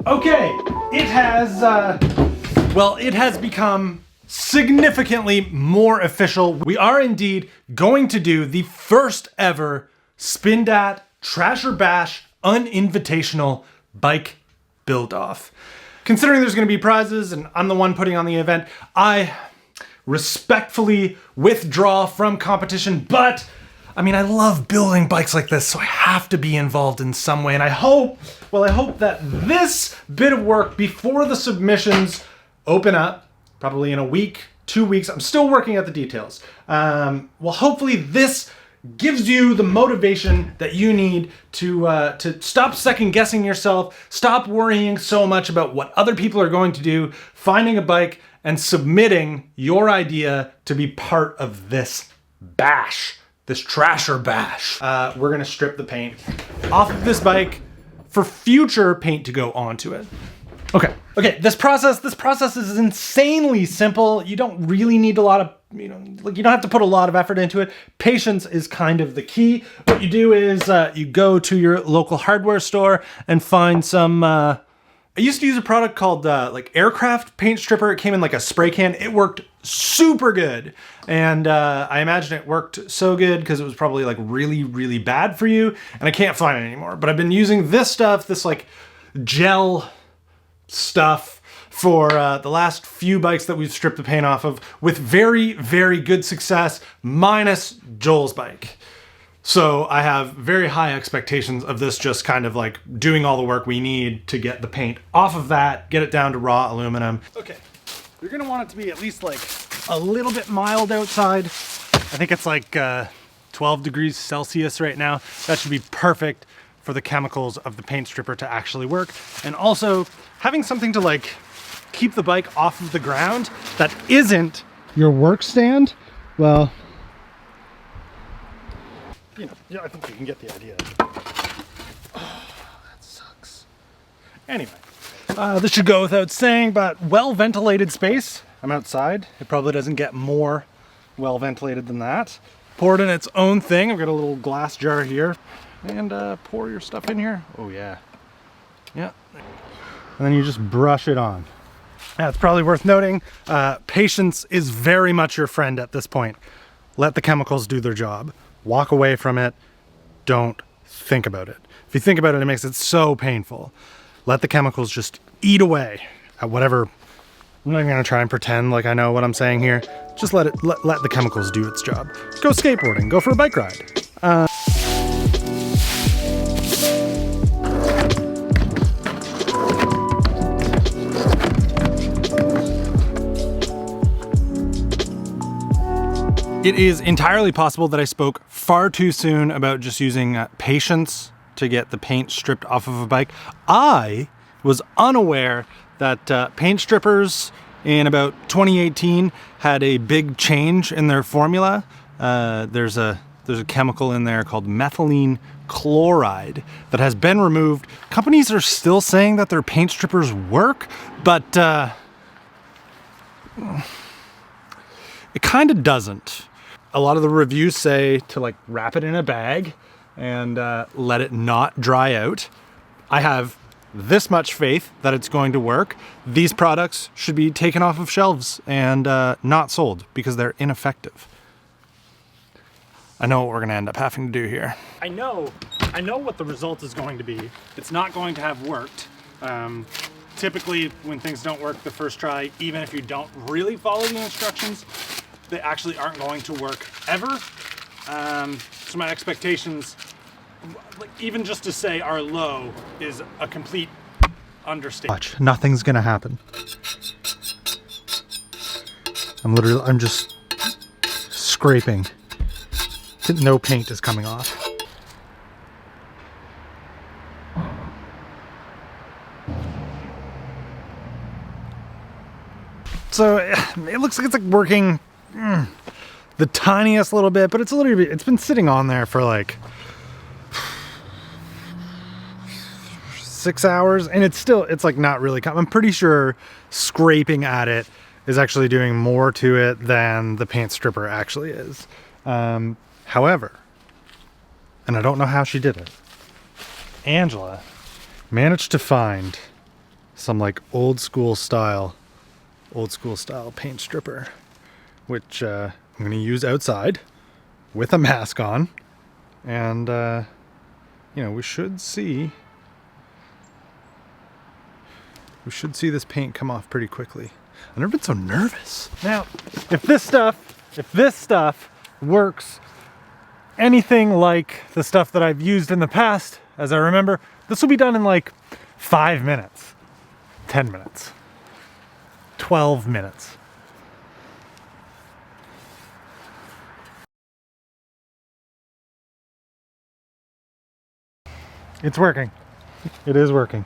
Okay, it has become significantly more official. We are indeed going to do the first ever Spindatt Trash or Bash Uninvitational Bike Build-Off. Considering there's going to be prizes and I'm the one putting on the event, I respectfully withdraw from competition, but I mean, I love building bikes like this, so I have to be involved in some way. And I hope that this bit of work before the submissions open up, probably in a week, 2 weeks, I'm still working out the details. Well, hopefully this gives you the motivation that you need to stop second guessing yourself, stop worrying so much about what other people are going to do, finding a bike and submitting your idea to be part of this bash. This trash or bash. We're gonna strip the paint off of this bike for future paint to go onto it. Okay, this process is insanely simple. You don't really need a lot of, you don't have to put a lot of effort into it. Patience is kind of the key. What you do is you go to your local hardware store and find some, I used to use a product called like Aircraft Paint Stripper. It came in like a spray can. It worked super good. And I imagine it worked so good because it was probably like really, really bad for you. And I can't find it anymore. But I've been using this stuff, this like gel stuff for the last few bikes that we've stripped the paint off of with very, very good success, minus Joel's bike. So I have very high expectations of this just kind of like doing all the work we need to get the paint off of that, get it down to raw aluminum. Okay, you're gonna want it to be at least like a little bit mild outside. I think it's like 12 degrees Celsius right now. That should be perfect for the chemicals of the paint stripper to actually work. And also having something to like keep the bike off of the ground that isn't your work stand, well, you know, yeah, I think you can get the idea. Oh, that sucks. Anyway, this should go without saying, but well-ventilated space. I'm outside. It probably doesn't get more well-ventilated than that. Pour it in its own thing. I've got a little glass jar here. And pour your stuff in here. Oh yeah. Yeah. And then you just brush it on. Yeah, it's probably worth noting, patience is very much your friend at this point. Let the chemicals do their job. Walk away from it. Don't think about it. If you think about it, it makes it so painful. Let the chemicals just eat away at whatever. I'm not even gonna try and pretend like I know what I'm saying here. Just let the chemicals do its job. Go skateboarding, go for a bike ride. It is entirely possible that I spoke far too soon about just using patience to get the paint stripped off of a bike. I was unaware that paint strippers in about 2018 had a big change in their formula. There's a chemical in there called methylene chloride that has been removed. Companies are still saying that their paint strippers work, but it kind of doesn't. A lot of the reviews say to like wrap it in a bag and let it not dry out. I have this much faith that it's going to work. These products should be taken off of shelves and not sold because they're ineffective. I know what we're gonna end up having to do here. I know what the result is going to be. It's not going to have worked. Typically when things don't work the first try, even if you don't really follow the instructions, they actually aren't going to work ever. So my expectations, like, even just to say are low is a complete understatement. Watch, nothing's gonna happen. I'm just scraping. No paint is coming off. So it looks like it's like working the tiniest little bit, but it's been sitting on there for like 6 hours and it's like not really, I'm pretty sure scraping at it is actually doing more to it than the paint stripper actually is. However, and I don't know how she did it, Angela managed to find some like old school style paint stripper, which I'm going to use outside with a mask on. And, you know, we should see this paint come off pretty quickly. I've never been so nervous. Now, if this stuff works anything like the stuff that I've used in the past, as I remember, this will be done in like 5 minutes, 10 minutes, 12 minutes. It's working. It is working.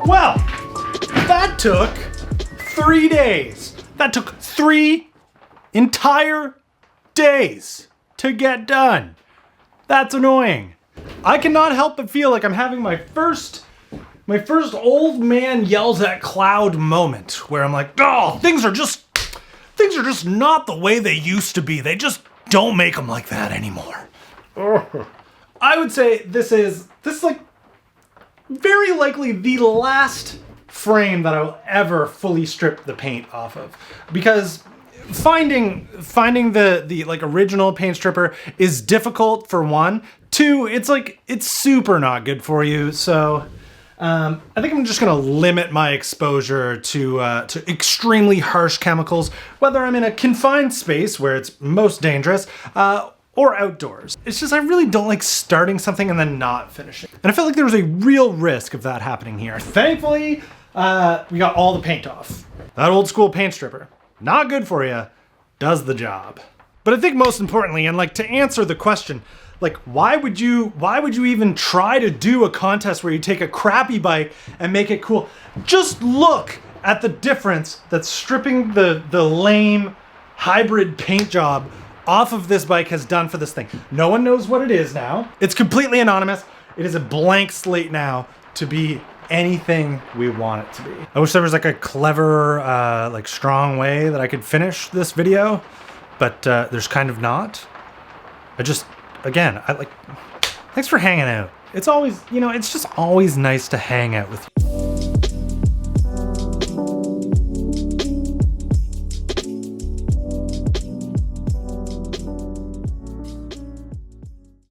Well, that took 3 days. That took 3 entire days to get done. That's annoying. I cannot help but feel like I'm having my first old man yells at cloud moment where I'm like, oh, things are just not the way they used to be. They just don't make them like that anymore. I would say this is like very likely the last frame that I will ever fully strip the paint off of, because finding the like original paint stripper is difficult for one. Two, it's super not good for you. So I think I'm just gonna limit my exposure to extremely harsh chemicals, whether I'm in a confined space where it's most dangerous, or outdoors. It's just I really don't like starting something and then not finishing. And I felt like there was a real risk of that happening here. Thankfully, we got all the paint off. That old school paint stripper, not good for you, does the job. But I think most importantly, and like to answer the question, like why would you even try to do a contest where you take a crappy bike and make it cool? Just look at the difference that stripping the lame hybrid paint job off of this bike has done for this thing. No one knows what it is now. It's completely anonymous. It is a blank slate now to be anything we want it to be. I wish there was like a clever, like strong way that I could finish this video, but there's kind of not. Again, thanks for hanging out. It's always, you know, it's just always nice to hang out with you.